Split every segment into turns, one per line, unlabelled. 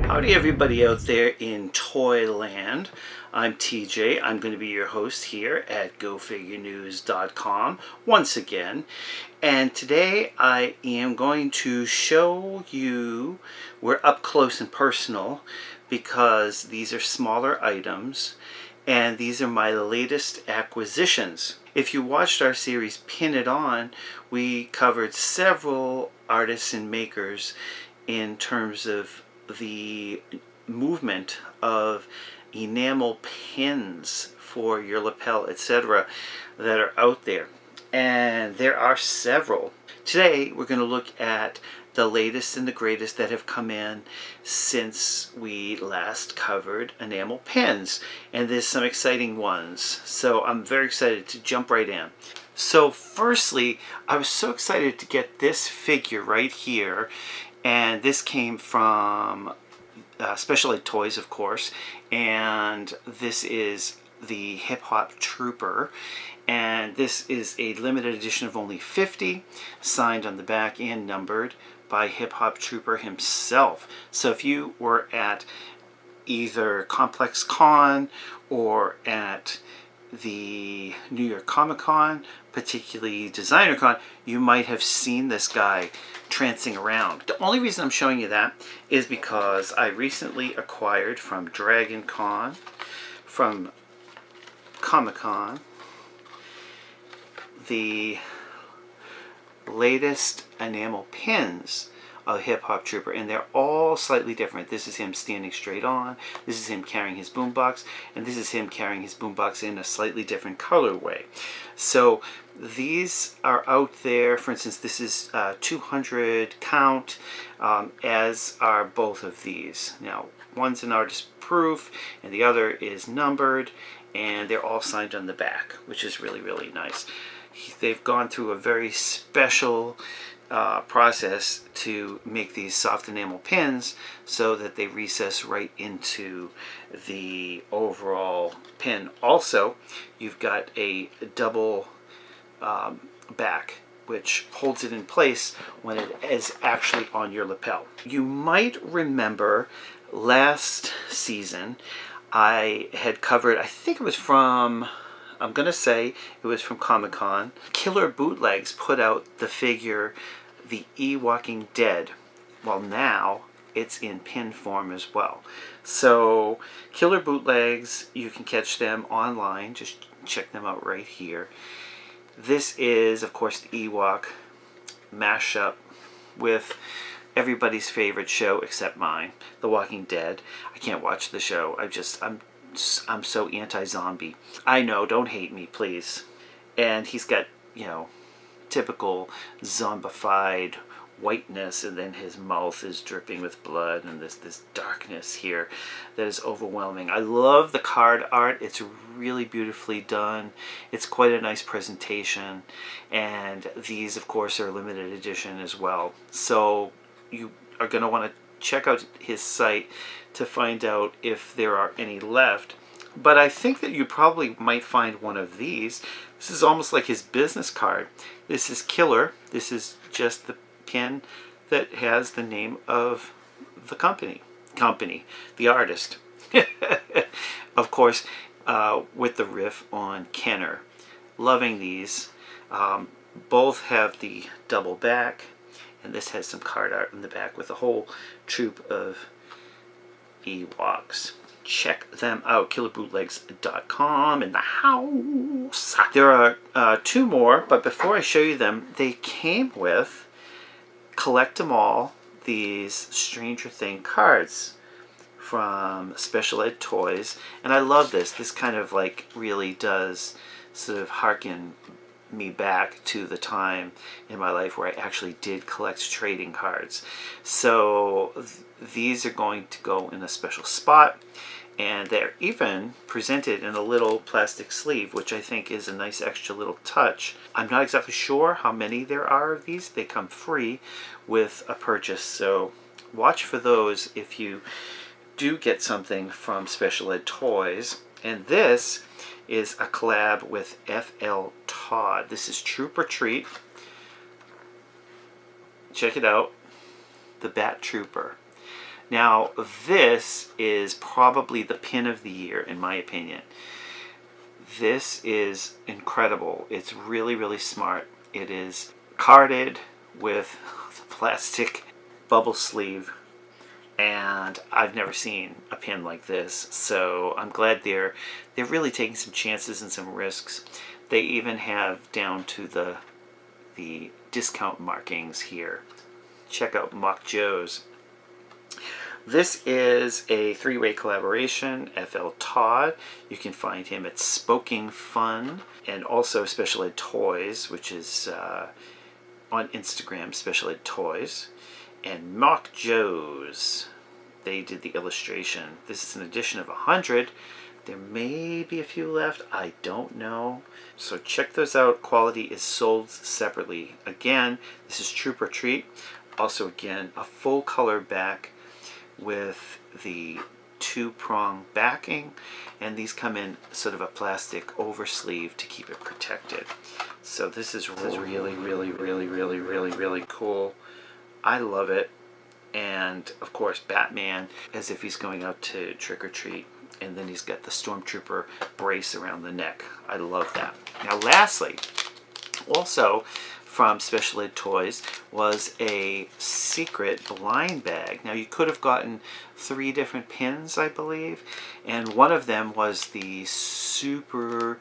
Howdy everybody out there in Toyland. I'm TJ. I'm going to be your host here at GoFigureNews.com once again. And today I am going to show you, we're up close and personal because these are smaller items and these are my latest acquisitions. If you watched our series Pin It On, we covered several artists and makers in terms of the movement of enamel pins for your lapel, etc., that are out there. And there are several. Today we're going to look at the latest and the greatest that have come in since we last covered enamel pins, and there's some exciting ones, so I'm very excited to jump right in. So firstly, I was so excited to get this figure right here, and this came from Special Ed Toys, of course, and this is the Hip Hop Trooper, and this is a limited edition of only 50, signed on the back and numbered by Hip Hop Trooper himself. So if you were at either Complex Con or at the New York Comic Con, particularly Designer Con, you might have seen this guy trancing around. The only reason I'm showing you that is because I recently acquired from Dragon Con, from Comic Con, the latest enamel pins of Hip Hop Trooper, and they're all slightly different. This is him standing straight on, this is him carrying his boombox, and this is him carrying his boombox in a slightly different colorway. So these are out there. For instance, this is 200 count, as are both of these. Now, one's an artist proof and the other is numbered, and they're all signed on the back, which is really, really nice. They've gone through a very special process to make these soft enamel pins so that they recess right into the overall pin. Also, you've got a double back, which holds it in place when it is actually on your lapel. You might remember last season I had covered, I think it was from, I'm going to say it was from Comic-Con. Killer Bootlegs put out the figure The Walking Dead. Well, now it's in pin form as well. So Killer Bootlegs, you can catch them online. Just check them out right here. This is, of course, the Ewok mashup with everybody's favorite show except mine, The Walking Dead. I can't watch the show. I'm so anti-zombie. I know, don't hate me, please. And he's got, you know, typical zombified whiteness, and then his mouth is dripping with blood, and this darkness here that is overwhelming. I love the card art. It's really beautifully done. It's quite a nice presentation, and these, of course, are limited edition as well. So you are going to want to check out his site to find out if there are any left. But I think that you probably might find one of these. This is almost like his business card. This is Killer. This is just the pin that has the name of the company, the artist. Of course, with the riff on Kenner. Loving these. Both have the double back, and this has some card art in the back with a whole troop of Ewoks. Check them out, killerbootlegs.com in the house. There are two more, but before I show you them, they came with Collect 'em All, these Stranger Thing cards from Special Ed Toys. And I love this. This kind of like really does sort of harken me back to the time in my life where I actually did collect trading cards. So these are going to go in a special spot, and they're even presented in a little plastic sleeve, which I think is a nice extra little touch. I'm not exactly sure how many there are of these. They come free with a purchase, so watch for those if you do get something from Special Ed Toys. And this is a collab with F.L. Todd. This is Troop or Treat. check it out, the Bat Trooper. Now, this is probably the pin of the year, in my opinion. This is incredible. It's really, really smart. It is carded with the plastic bubble sleeve, and I've never seen a pin like this. So I'm glad they're really taking some chances and some risks. They even have down to the discount markings here. Check out Mock Joe's. This is a three-way collaboration. FL Todd, you can find him at Spoking Fun, and also Special Ed Toys, which is on Instagram, Special Ed Toys, and Mock Joe's. They did the illustration. This is an edition of 100. There may be a few left. I don't know. So check those out. Quality is sold separately. Again, this is Trooper Treat. Also, again, a full color back with the two-prong backing, and these come in sort of a plastic oversleeve to keep it protected. So this is really cool. I love it. And of course, Batman, as if he's going out to trick or treat, and then he's got the Stormtrooper brace around the neck. I love that. Now lastly, also from Special Ed Toys was a secret blind bag. Now you could have gotten 3 different pins, I believe, and one of them was the super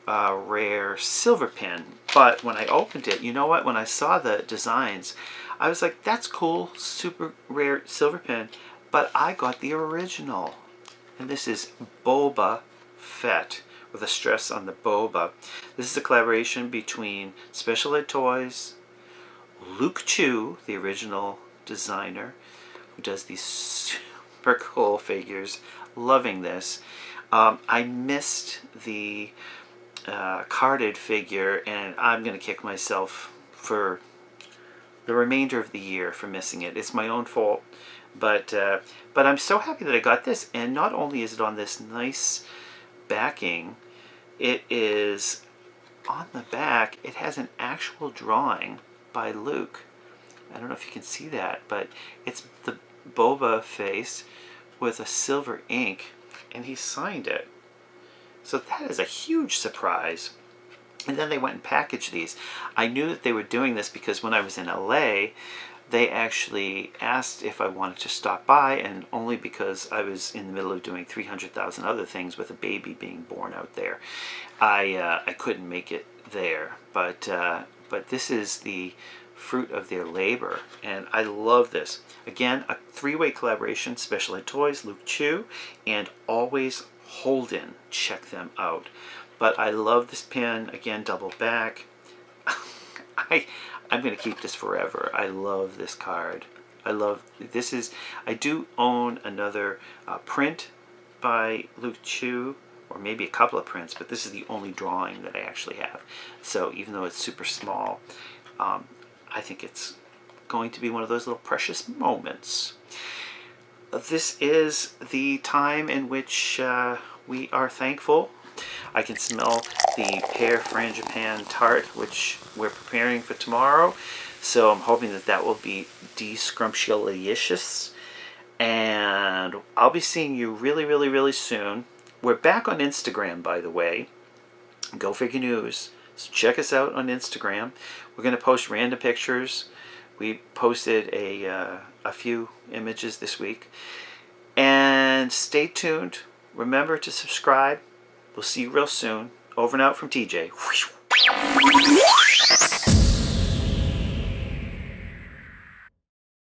rare silver pin. But when I opened it, you know what? When I saw the designs, I was like, that's cool, super rare silver pin, but I got the original. And this is Boba Fett, with a stress on the Boba. This is a collaboration between Special Ed Toys, Luke Chu, the original designer, who does these super cool figures. Loving this. I missed the carded figure, and I'm going to kick myself for the remainder of the year for missing it. It's my own fault. But I'm so happy that I got this, and not only is it on this nice backing, it is on the back, it has an actual drawing by Luke. I don't know if you can see that, but it's the Boba face with a silver ink, and he signed it. So that is a huge surprise. And then they went and packaged these. I knew that they were doing this because when I was in LA, they actually asked if I wanted to stop by, and only because I was in the middle of doing 300,000 other things with a baby being born out there, I couldn't make it there. But this is the fruit of their labor, and I love this. Again, a 3-way collaboration, Special Ed Toys, Luke Chu, and Always Holden. Check them out. But I love this pin. Again, double back. I'm going to keep this forever. I love this card. I do own another print by Luke Chu, or maybe a couple of prints, but this is the only drawing that I actually have. So even though it's super small, I think it's going to be one of those little precious moments. This is the time in which we are thankful. I can smell the pear frangipane tart, which we're preparing for tomorrow. So I'm hoping that that will be de-scrumptious. And I'll be seeing you really soon. We're back on Instagram, by the way. Go Figure News. So check us out on Instagram. We're going to post random pictures. We posted a few images this week. And stay tuned. Remember to subscribe. We'll see you real soon. Over and out from TJ.